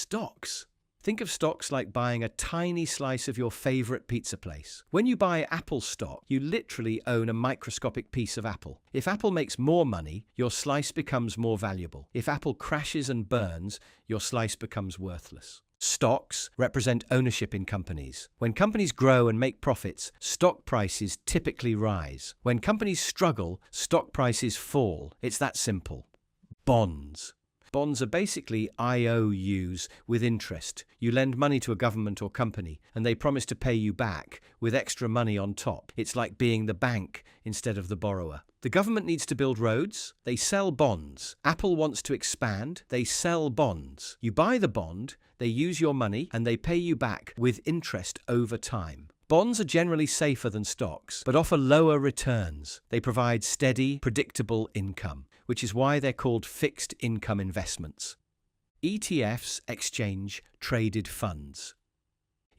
Stocks. Think of stocks like buying a tiny slice of your favorite pizza place. When you buy Apple stock, you literally own a microscopic piece of Apple. If Apple makes more money, your slice becomes more valuable. If Apple crashes and burns, your slice becomes worthless. Stocks represent ownership in companies. When companies grow and make profits, stock prices typically rise. When companies struggle, stock prices fall. It's that simple. Bonds. Bonds are basically IOUs with interest. You lend money to a government or company, and they promise to pay you back with extra money on top. It's like being the bank instead of the borrower. The government needs to build roads. They sell bonds. Apple wants to expand. They sell bonds. You buy the bond, they use your money, and they pay you back with interest over time. Bonds are generally safer than stocks, but offer lower returns. They provide steady, predictable income, which is why they're called fixed income investments. ETFs, exchange traded funds.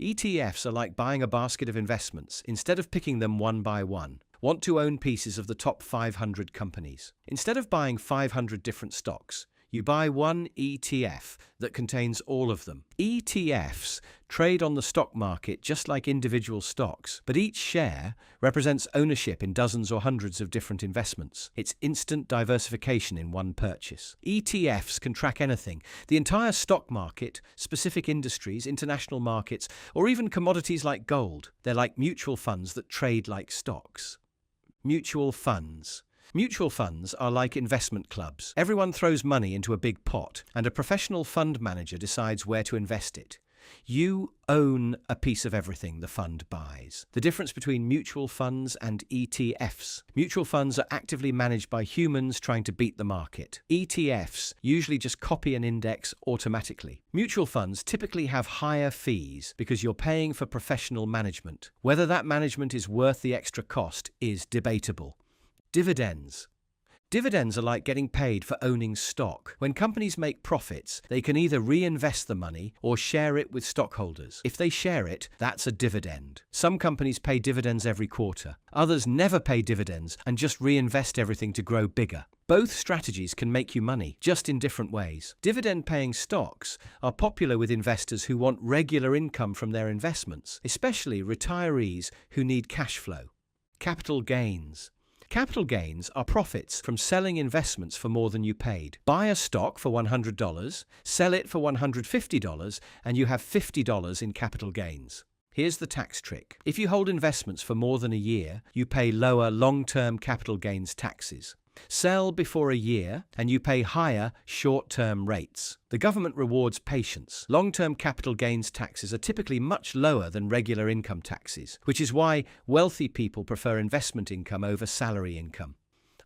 ETFs are like buying a basket of investments instead of picking them one by one. Want to own pieces of the top 500 companies. Instead of buying 500 different stocks, you buy one ETF that contains all of them. ETFs trade on the stock market just like individual stocks, but each share represents ownership in dozens or hundreds of different investments. It's instant diversification in one purchase. ETFs can track anything, the entire stock market, specific industries, international markets, or even commodities like gold. They're like mutual funds that trade like stocks. Mutual funds. Mutual funds are like investment clubs. Everyone throws money into a big pot, and a professional fund manager decides where to invest it. You own a piece of everything the fund buys. The difference between mutual funds and ETFs. Mutual funds are actively managed by humans trying to beat the market. ETFs usually just copy an index automatically. Mutual funds typically have higher fees because you're paying for professional management. Whether that management is worth the extra cost is debatable. Dividends. Dividends are like getting paid for owning stock. When companies make profits, they can either reinvest the money or share it with stockholders. If they share it, that's a dividend. Some companies pay dividends every quarter. Others never pay dividends and just reinvest everything to grow bigger. Both strategies can make you money, just in different ways. Dividend-paying stocks are popular with investors who want regular income from their investments, especially retirees who need cash flow. Capital gains. Capital gains are profits from selling investments for more than you paid. Buy a stock for $100, sell it for $150, and you have $50 in capital gains. Here's the tax trick. If you hold investments for more than a year, you pay lower long-term capital gains taxes. Sell before a year, and you pay higher short-term rates. The government rewards patience. Long-term capital gains taxes are typically much lower than regular income taxes, which is why wealthy people prefer investment income over salary income.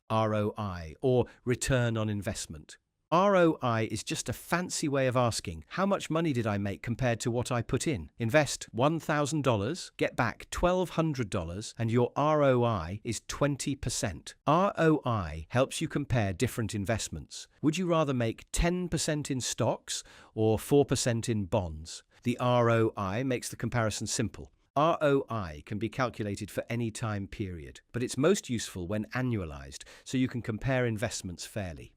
ROI, or return on investment. ROI is just a fancy way of asking, how much money did I make compared to what I put in? Invest $1,000, get back $1,200, and your ROI is 20%. ROI helps you compare different investments. Would you rather make 10% in stocks or 4% in bonds? The ROI makes the comparison simple. ROI can be calculated for any time period, but it's most useful when annualized, so you can compare investments fairly.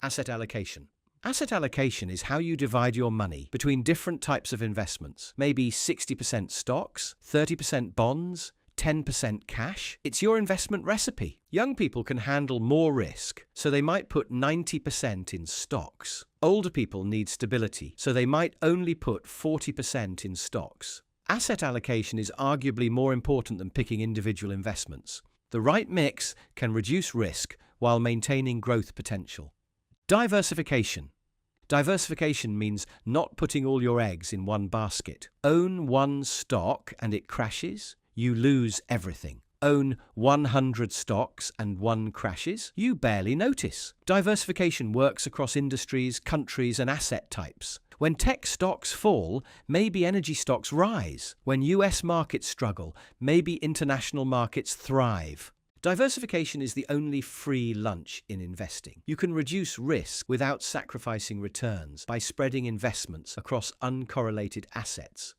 Asset allocation. Asset allocation is how you divide your money between different types of investments. Maybe 60% stocks, 30% bonds, 10% cash. It's your investment recipe. Young people can handle more risk, so they might put 90% in stocks. Older people need stability, so they might only put 40% in stocks. Asset allocation is arguably more important than picking individual investments. The right mix can reduce risk while maintaining growth potential. Diversification. Diversification means not putting all your eggs in one basket. Own one stock and it crashes, you lose everything. Own 100 stocks and one crashes, you barely notice. Diversification works across industries, countries, and asset types. When tech stocks fall, maybe energy stocks rise. When US markets struggle, maybe international markets thrive. Diversification is the only free lunch in investing. You can reduce risk without sacrificing returns by spreading investments across uncorrelated assets.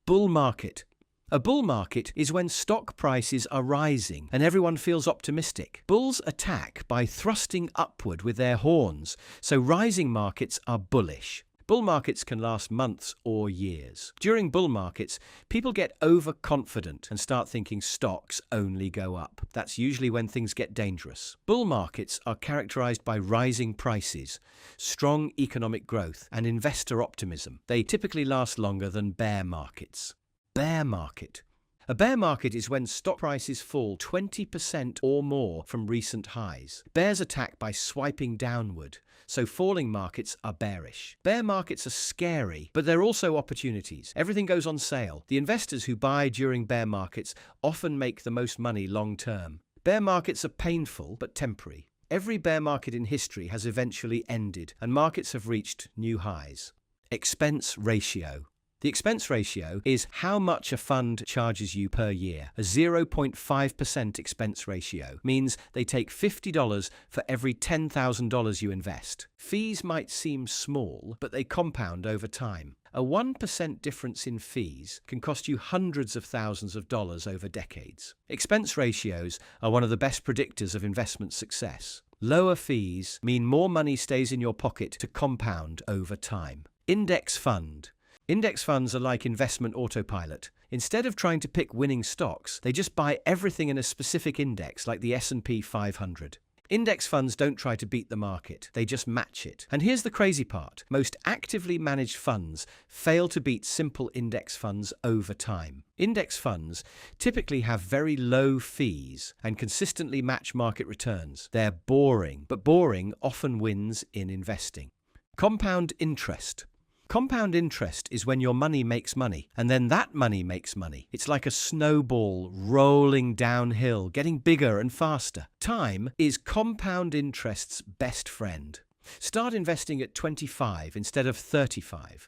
Bull market. A bull market is when stock prices are rising and everyone feels optimistic. Bulls attack by thrusting upward with their horns, so rising markets are bullish. Bull markets can last months or years. During bull markets, people get overconfident and start thinking stocks only go up. That's usually when things get dangerous. Bull markets are characterized by rising prices, strong economic growth, and investor optimism. They typically last longer than bear markets. Bear market. A bear market is when stock prices fall 20% or more from recent highs. Bears attack by swiping downward, so falling markets are bearish. Bear markets are scary, but they're also opportunities. Everything goes on sale. The investors who buy during bear markets often make the most money long term. Bear markets are painful but temporary. Every bear market in history has eventually ended, and markets have reached new highs. Expense ratio. The expense ratio is how much a fund charges you per year. A 0.5% expense ratio means they take $50 for every $10,000 you invest. Fees might seem small, but they compound over time. A 1% difference in fees can cost you hundreds of thousands of dollars over decades. Expense ratios are one of the best predictors of investment success. Lower fees mean more money stays in your pocket to compound over time. Index fund. Index funds are like investment autopilot. Instead of trying to pick winning stocks, they just buy everything in a specific index like the S&P 500. Index funds don't try to beat the market, they just match it. And here's the crazy part. Most actively managed funds fail to beat simple index funds over time. Index funds typically have very low fees and consistently match market returns. They're boring, but boring often wins in investing. Compound interest. Compound interest is when your money makes money, and then that money makes money. It's like a snowball rolling downhill, getting bigger and faster. Time is compound interest's best friend. Start investing at 25 instead of 35,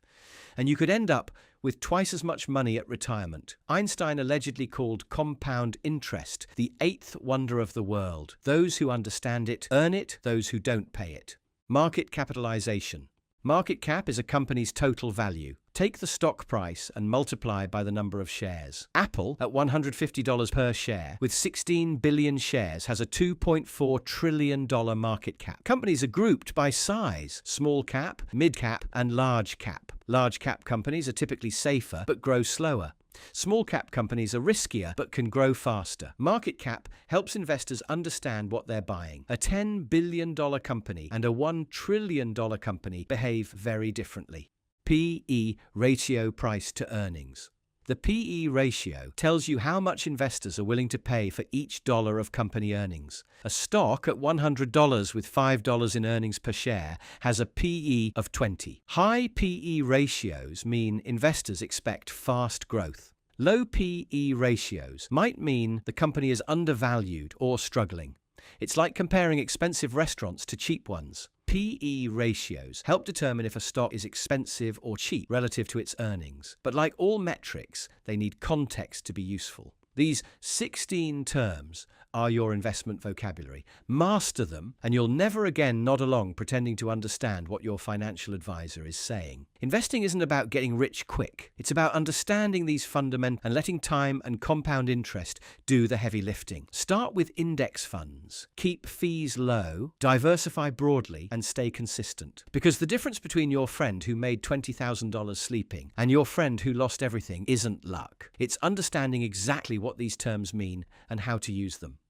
and you could end up with twice as much money at retirement. Einstein allegedly called compound interest the eighth wonder of the world. Those who understand it earn it, those who don't pay it. Market capitalization. Market cap is a company's total value. Take the stock price and multiply by the number of shares. Apple, at $150 per share, with 16 billion shares, has a $2.4 trillion market cap. Companies are grouped by size: small cap, mid cap, and large cap. Large cap companies are typically safer but grow slower. Small cap companies are riskier but can grow faster. Market cap helps investors understand what they're buying. A $10 billion company and a $1 trillion company behave very differently. P/E ratio, price to earnings. The P/E ratio tells you how much investors are willing to pay for each dollar of company earnings. A stock at $100 with $5 in earnings per share has a P/E of 20. High P/E ratios mean investors expect fast growth. Low P/E ratios might mean the company is undervalued or struggling. It's like comparing expensive restaurants to cheap ones. P/E ratios help determine if a stock is expensive or cheap relative to its earnings. But like all metrics, they need context to be useful. These 16 terms are your investment vocabulary. Master them, and you'll never again nod along pretending to understand what your financial advisor is saying. Investing isn't about getting rich quick. It's about understanding these fundamentals and letting time and compound interest do the heavy lifting. Start with index funds. Keep fees low, diversify broadly, and stay consistent. Because the difference between your friend who made $20,000 sleeping and your friend who lost everything isn't luck. It's understanding exactly what these terms mean and how to use them.